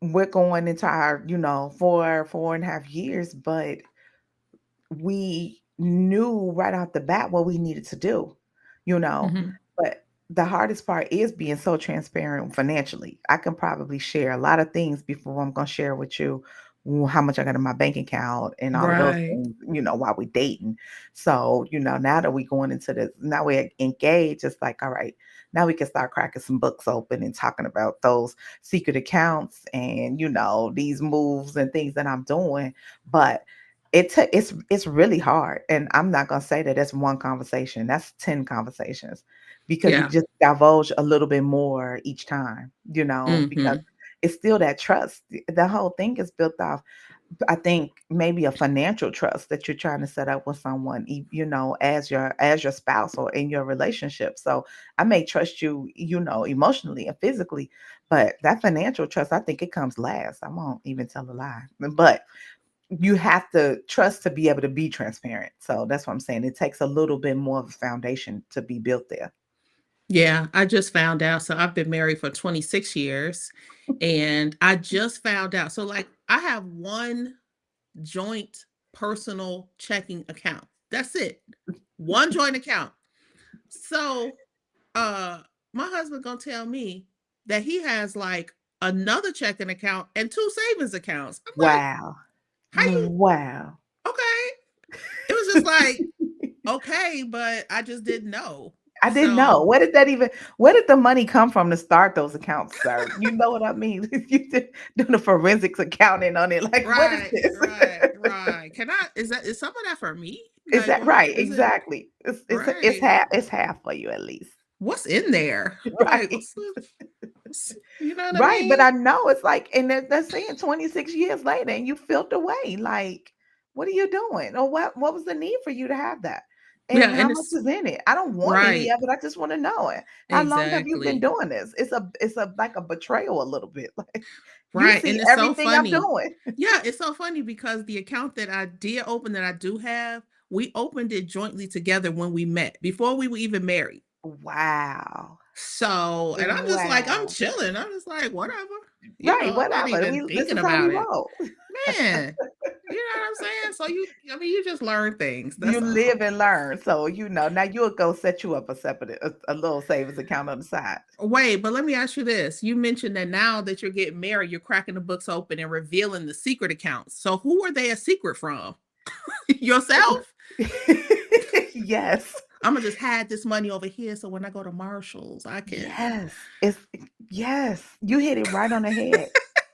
S2: we're going into our, 4.5 years, but we knew right off the bat what we needed to do, you know.
S1: Mhm.
S2: But the hardest part is being so transparent financially. I can probably share a lot of things before I'm going to share with you how much I got in my bank account and all of those
S1: Right.
S2: things, while we're dating. So, now that we're going into this, now we're engaged, it's like, all right, now we can start cracking some books open and talking about those secret accounts and, these moves and things that I'm doing. But it's really hard, and I'm not gonna say that that's one conversation, that's 10 conversations because you
S1: Yeah.
S2: just divulge a little bit more each time, because
S1: Mhm.
S2: it's still that trust. The whole thing is built off, I think, maybe a financial trust that you're trying to set up with someone, as your spouse or in your relationship. So I may trust you, emotionally and physically, But that financial trust, I think it comes last. I won't even tell a lie. But you have to trust to be able to be transparent. So that's what I'm saying. It takes a little bit more of a foundation to be built there.
S1: Yeah, I just found out. So I've been married for 26 years and I just found out. So like I have one joint personal checking account. That's it. One joint account. So uh my husband gonna tell me that he has like another checking account and two savings accounts. I'm like,
S2: Wow.
S1: how you
S2: Wow.
S1: okay? It was just like, okay, but I just didn't know.
S2: I didn't know.
S1: So
S2: Where did the money come from to start those accounts, sir? You know what I mean? You did doing the forensics accounting on it. Like, what is
S1: right,
S2: this?
S1: right. Can I is some of that for me?
S2: Is
S1: Like
S2: that
S1: what
S2: right?
S1: is it
S2: Exactly. It's
S1: right?
S2: half for you at least.
S1: What's in there? Like
S2: Right.
S1: you know what I
S2: Right. But
S1: mean?
S2: I know it's like, and they're saying 26 years later and you felt away. Like, what are you doing? Or what was the need for you to have that?
S1: Yeah,
S2: And how
S1: and
S2: much
S1: it's
S2: is in it? I don't want any
S1: right.
S2: of it. I just want to know it. How long have you been
S1: Exactly.
S2: doing this? It's a like a betrayal a little bit. Like you
S1: Right,
S2: see
S1: and it's so
S2: everything I'm
S1: funny.
S2: doing.
S1: Yeah, it's so funny because the account that I did open that I do have, we opened it jointly together when we met, before we were even married.
S2: Wow.
S1: So, and I'm just like, I'm
S2: Wow.
S1: chilling. I'm just like, whatever.
S2: Right.
S1: I'm not
S2: Whatever.
S1: even
S2: This
S1: thinking
S2: is how we
S1: about it.
S2: roll.
S1: Man, you know what I'm saying? So I mean, you just learn things.
S2: You
S1: That's all.
S2: live and learn. So now you'll go set you up a separate a little savings account on the side.
S1: Wait, but let me ask you this. You mentioned that now that you're getting married, you're cracking the books open and revealing the secret accounts. So who are they a secret from? Yourself?
S2: Yes.
S1: I'm gonna just hide this money over here so when I go to Marshalls, I can.
S2: Yes. It's yes. You hit it right on the head.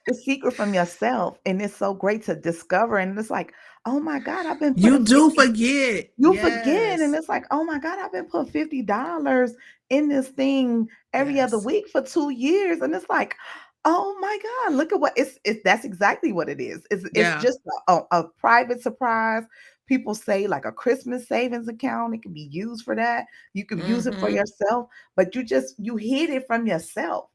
S2: The secret from yourself, and it's so great to discover, and it's like, "Oh my god, I've been
S1: You
S2: putting
S1: do
S2: 50."
S1: forget.
S2: You forget, and
S1: Yes.
S2: it's like, "Oh my god, I've been putting $50 in this thing every other
S1: Yes.
S2: week for 2 years," and it's like, "Oh my god, look at what" it's that's exactly what it is. It's
S1: Yeah.
S2: just a private surprise. People say like a Christmas savings account, it can be used for that. You can use it for
S1: Mhm.
S2: yourself, but you hid it from yourself.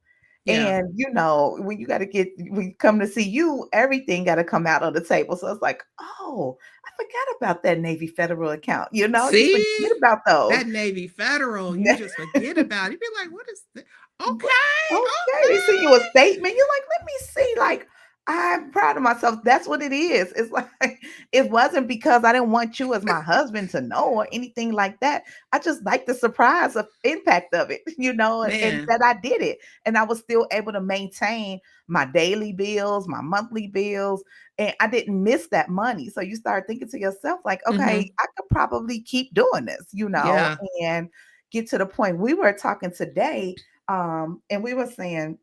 S1: Yeah.
S2: And when when you come to see you, everything got to come out on the table. So it's like, oh, I forgot about that Navy Federal account. You forget
S1: See?
S2: about those.
S1: That Navy Federal, you just forget about it. You be like, "What is this?
S2: But
S1: Okay,
S2: okay, they send you a
S1: okay."
S2: statement. You're like, let me see. Like, I'm proud of myself. That's what it is. It's like it wasn't because I didn't want you as my husband to know or anything like that. I just like the surprise of impact of it, and
S1: Man.
S2: that I did it. And I was still able to maintain my daily bills, my monthly bills, and I didn't miss that money. So you start thinking to yourself, like, okay,
S1: Mhm.
S2: I could probably keep doing this,
S1: Yeah.
S2: and get to the point. We were talking today and we were saying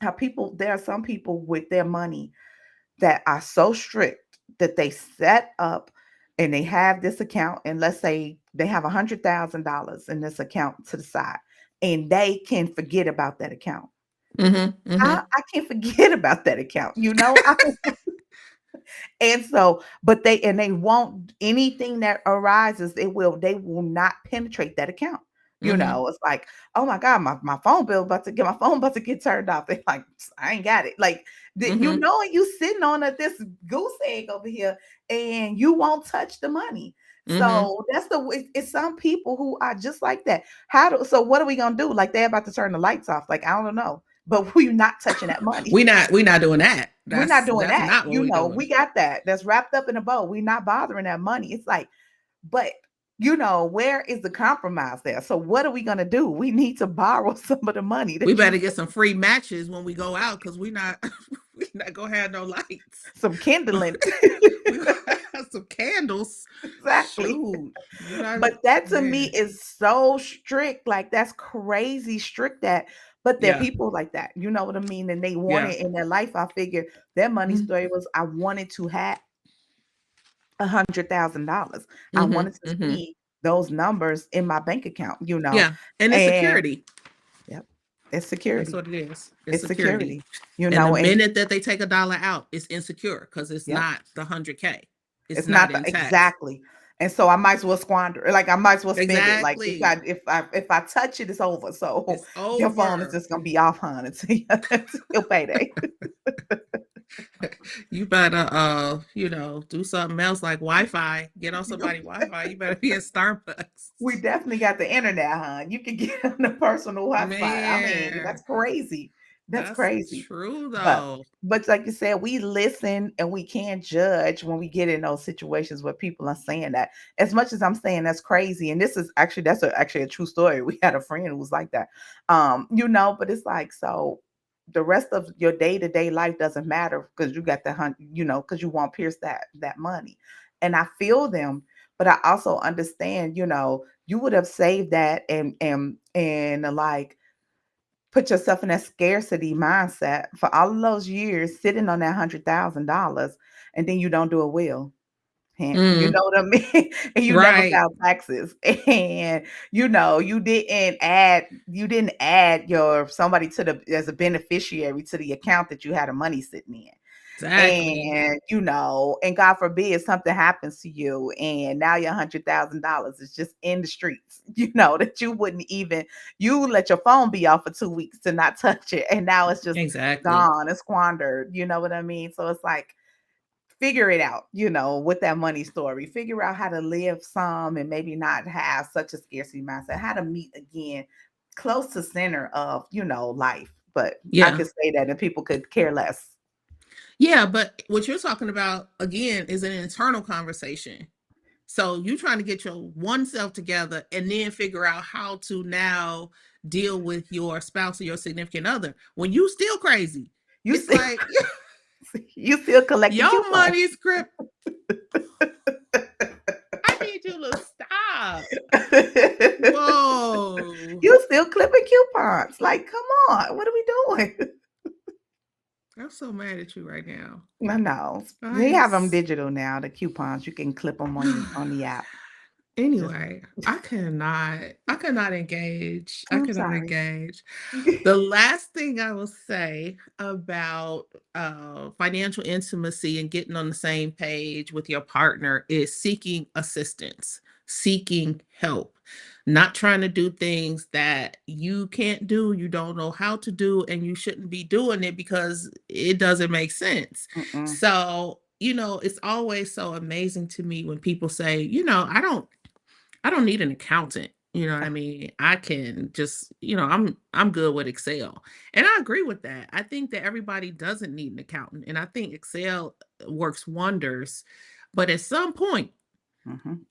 S2: how there are some people with their money that are so strict that they set up and they have this account, and let's say they have $100,000 in this account to the side, and they can forget about that account.
S1: Mhm.
S2: I,
S1: Mhm.
S2: I can't forget about that account, and so, but they won't anything that arises, they will not penetrate that account.
S1: Mhm.
S2: It's like, oh my God, my phone about to get turned off. They're like, I ain't got it. Like,
S1: Mhm.
S2: and you sitting on this goose egg over here and you won't touch the money.
S1: Mhm.
S2: So it's some people who are just like that. So what are we gonna do? Like they're about to turn the lights off. Like, I don't know. But we're not touching that money.
S1: We not doing that.
S2: We're not doing
S1: That's
S2: that.
S1: not what we doing.
S2: We got that. That's wrapped up in a bow. We're not bothering that money. It's like, but where is the compromise there? So what are we gonna do? We need to borrow some of the money
S1: We
S2: that you
S1: better get some free matches when we go out because we not we not gonna have no lights.
S2: some kindling.
S1: We gonna have some candles.
S2: Exactly.
S1: Shoot. You know,
S2: But that to me
S1: man.
S2: is so strict. Like that's crazy strict but there are
S1: Yeah.
S2: people like that. You know what I mean? And they want
S1: Yeah.
S2: it in their life. I figure their money
S1: Mhm.
S2: story was I wanted to have $100,000. I
S1: Mhm.
S2: wanted to
S1: Mhm.
S2: see those numbers in my bank account.
S1: Yeah. And it's
S2: And
S1: security.
S2: yep, it's
S1: That's
S2: security.
S1: what it is. It's
S2: It's
S1: security.
S2: security,
S1: And the
S2: and
S1: minute that they take a dollar out, it's insecure because it's
S2: yep,
S1: not the 100K. It's
S2: it's
S1: not
S2: not
S1: intact.
S2: exactly. And so I might as well squander it. Like I might as well spend it. Like
S1: Exactly.
S2: if I touch it, it's over. So
S1: It's
S2: your phone is
S1: over.
S2: just gonna be off, hon, until payday.
S1: You better do something else like Wi-Fi. Get on somebody Wi-Fi. You better be at Starbucks.
S2: We definitely got the internet, hon. You can get on the personal hotspot. I mean,
S1: Man,
S2: that's crazy. That's
S1: that's
S2: crazy.
S1: true
S2: But
S1: though.
S2: but like you said, we listen and we can't judge when we get in those situations where people are saying that. As much as I'm saying that's crazy, and this is actually actually a true story. We had a friend who was like that. But it's like so the rest of your day-to-day life doesn't matter because you got the hunt, because you want pierce that money. And I feel them, but I also understand, you would have saved that and like put yourself in that scarcity mindset for all of those years sitting on that $100,000 and then you don't do a will. You
S1: Mm,
S2: know what I mean? And you never
S1: right.
S2: filed taxes. And you didn't add your somebody to the as a beneficiary to the account that you had a money sitting in.
S1: Exactly.
S2: And God forbid something happens to you and now your $100,000 is just in the streets, that you let your phone be off for 2 weeks to not touch it. And now it's just
S1: Exactly.
S2: gone, it's squandered. You know what I mean? So it's like, figure it out, with that money story. Figure out how to live some and maybe not have such a scarcity mindset, how to meet again close to center of, life. But I
S1: Yeah.
S2: could say that and people could care less.
S1: Yeah, but what you're talking about again is an internal conversation. So you trying to get your one self together and then figure out how to now deal with your spouse or your significant other when you still crazy.
S2: You
S1: It's
S2: see,
S1: like
S2: you still collecting
S1: your
S2: coupons.
S1: money script. I need you to stop. Whoa.
S2: You still clipping coupons. Like, come on, what are we doing?
S1: I'm so mad at you right now.
S2: No, no.
S1: I
S2: They
S1: am
S2: have them digital now, the coupons. You can clip them on the app. Just
S1: Anyway, I cannot engage. I
S2: I'm
S1: cannot
S2: sorry.
S1: engage. The last thing I will say about financial intimacy and getting on the same page with your partner is seeking assistance, seeking help, not trying to do things that you can't do, you don't know how to do, and you shouldn't be doing it because it doesn't make sense.
S2: Mm-mm.
S1: So, it's always so amazing to me when people say, I don't need an accountant. You know what I mean? I can just, I'm good with Excel. And I agree with that. I think that everybody doesn't need an accountant. And I think Excel works wonders. But at some point
S2: Mhm,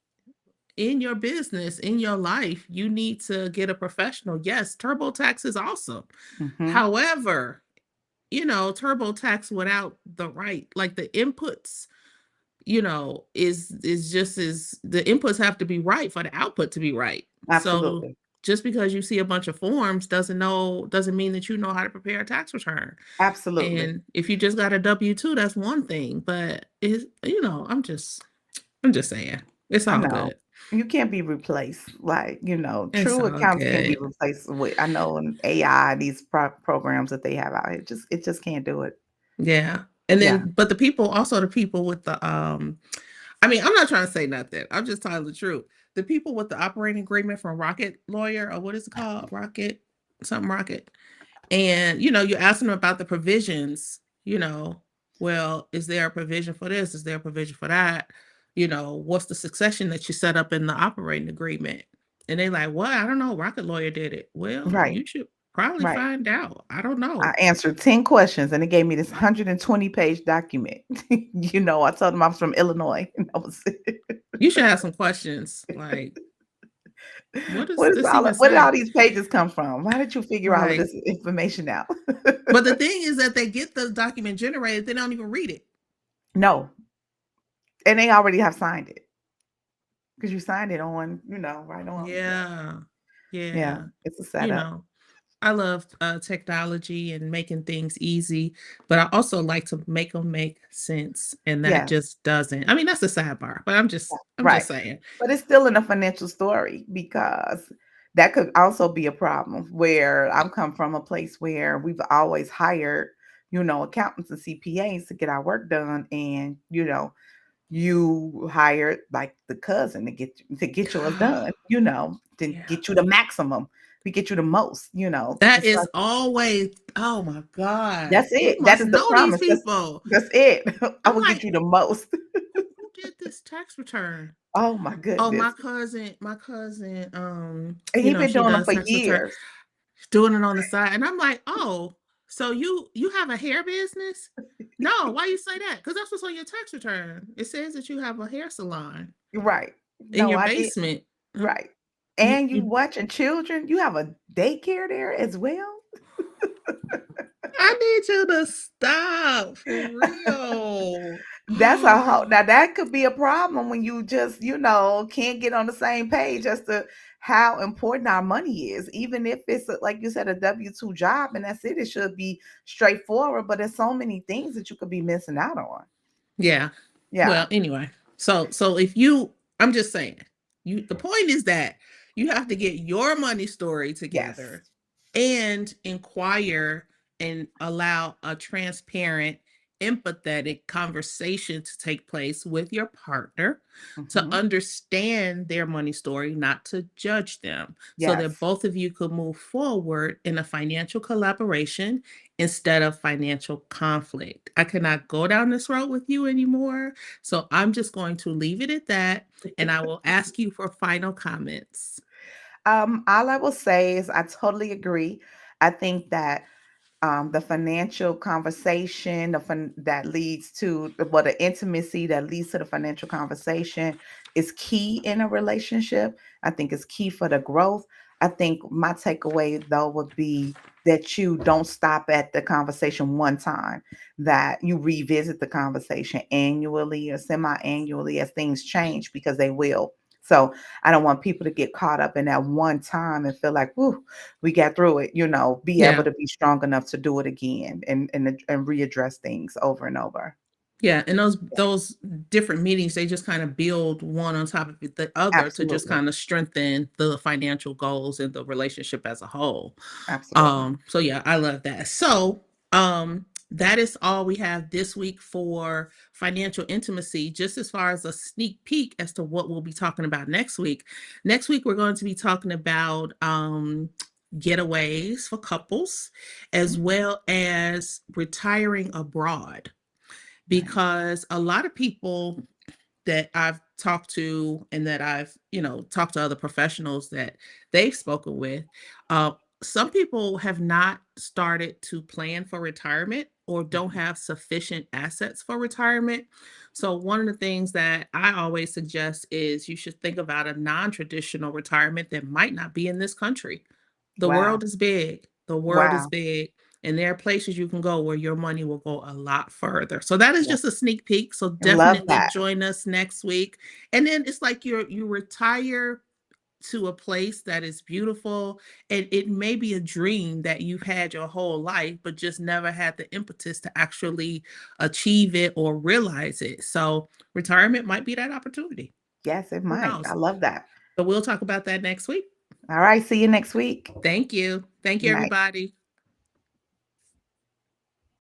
S1: in your business, in your life, you need to get a professional. Yes, TurboTax is awesome.
S2: mhm.
S1: However, TurboTax without the right, like the inputs, is just as the inputs have to be right for the output to be right. So
S2: Absolutely.
S1: just because you see a bunch of forms doesn't mean that you know how to prepare a tax return.
S2: Absolutely.
S1: And if you just got a W-2, that's one thing. But I'm just saying. It's
S2: I
S1: all
S2: know.
S1: good.
S2: You can't be replaced. Like,
S1: It's
S2: true
S1: all
S2: accounts can't be
S1: good.
S2: replaced with I know in AI, these programs that they have out here, it just can't do it.
S1: Yeah. And
S2: Yeah.
S1: then but the people with the I mean, I'm not trying to say nothing. I'm just telling the truth. The people with the operating agreement from Rocket Lawyer, or what is it called? Rocket, something Rocket. And, you ask them about the provisions, well, is there a provision for this? Is there a provision for that? What's the succession that you set up in the operating agreement? And they're like, what? I don't know. Rocket Lawyer did it. Well,
S2: Right.
S1: you should probably
S2: Right.
S1: find out. I don't
S2: I
S1: know.
S2: answered 10 questions and it gave me this 120-page document. I told them I was from Illinois. And that was it.
S1: You should have some questions like, what does
S2: What is
S1: this even
S2: where did all
S1: say?
S2: these pages come from? How did you figure all of
S1: Like,
S2: this information out?
S1: but the thing is that they get the document generated, they don't even read it.
S2: No. And they already have signed it because you signed it on, right on. Yeah.
S1: Yeah.
S2: Yeah.
S1: Yeah.
S2: It's a
S1: You
S2: setup.
S1: know, I love technology and making things easy, but I also like to make them make sense. And that
S2: Yes.
S1: just doesn't. I mean, that's a sidebar, but I'm
S2: Yeah,
S1: just, I'm
S2: right.
S1: just saying.
S2: But it's still in a financial story because that could also be a problem where I'm come from a place where we've always hired, accountants and CPAs to get our work done. And, you hired like the cousin to get yours done, to
S1: Yeah.
S2: get you the maximum, to get you the most,
S1: That
S2: just
S1: is
S2: like
S1: always, oh my God.
S2: that's
S1: You
S2: it. That
S1: must
S2: is the
S1: know these
S2: promise.
S1: people.
S2: That's it. I
S1: I'm
S2: will get
S1: like,
S2: you the most.
S1: who did this tax return?
S2: Oh my
S1: Oh,
S2: goodness.
S1: my cousin,
S2: And he been
S1: she
S2: doing them
S1: does
S2: for
S1: tax return,
S2: years.
S1: doing it on the side. And I'm like, oh, so you have a hair business? No, why you say that? Because that's what's on your tax return. It says that you have a hair salon
S2: Right.
S1: in
S2: No,
S1: your
S2: I did.
S1: basement.
S2: Right.
S1: You,
S2: And you
S1: you
S2: watching children. You have a daycare there as well.
S1: I need you to stop for real.
S2: That's a whole now that could be a problem when you just, can't get on the same page as to how important our money is. Even if it's like you said, a W-2 job and that's it, it should be straightforward, but there's so many things that you could be missing out on.
S1: Yeah.
S2: Yeah.
S1: Well, anyway, so if I'm just saying, the point is that you have to get your money story
S2: Yes.
S1: together and inquire and allow a transparent, empathetic conversation to take place with your partner to
S2: Hmm.
S1: understand their money story, not to judge them, so that
S2: Yes.
S1: both of you could move forward in a financial collaboration instead of financial conflict. I cannot go down this road with you anymore. So I'm just going to leave it at that. And I will ask you for final comments.
S2: All I will say is I totally agree. I think that the financial conversation, that leads to the intimacy that leads to the financial conversation is key in a relationship. I think it's key for the growth. I think my takeaway though would be that you don't stop at the conversation one time, that you revisit the conversation annually or semi-annually as things change because they will. So I don't want people to get caught up in that one time and feel like, whoo, we got through it, be able
S1: Yeah.
S2: to be strong enough to do it again and readdress things over and over.
S1: Yeah, and
S2: Yeah,
S1: those different meetings, they just kind of build one on top of the other to just
S2: absolutely.
S1: kind of strengthen the financial goals and the relationship as a whole.
S2: Absolutely.
S1: So yeah, I love that. So, that is all we have this week for financial intimacy, just as far as a sneak peek as to what we'll be talking about next week. Next week, we're going to be talking about getaways for couples, as
S2: Mm,
S1: well as retiring abroad,
S2: nice.
S1: because a lot of people that I've talked to and that I've, talked to other professionals that they've spoken with, uh, some people have not started to plan for retirement or don't
S2: Mhm.
S1: have sufficient assets for retirement. So, one of the things that I always suggest is you should think about a non traditional retirement that might not be in this country. The
S2: Wow.
S1: world is big. The world is
S2: Wow.
S1: big. And there are places you can go where your money will go a lot further. So that is
S2: Yeah.
S1: just a sneak peek. So
S2: Love
S1: definitely
S2: that.
S1: join us next week. And then it's like you retire to a place that is beautiful, and it may be a dream that you've had your whole life but just never had the impetus to actually achieve it or realize it. So retirement might be that opportunity.
S2: Yes, it
S1: Who
S2: might. I
S1: knows?
S2: love that.
S1: But we'll talk about that next week.
S2: All right. See you next week.
S1: Thank you. Thank you,
S2: Night.
S1: everybody.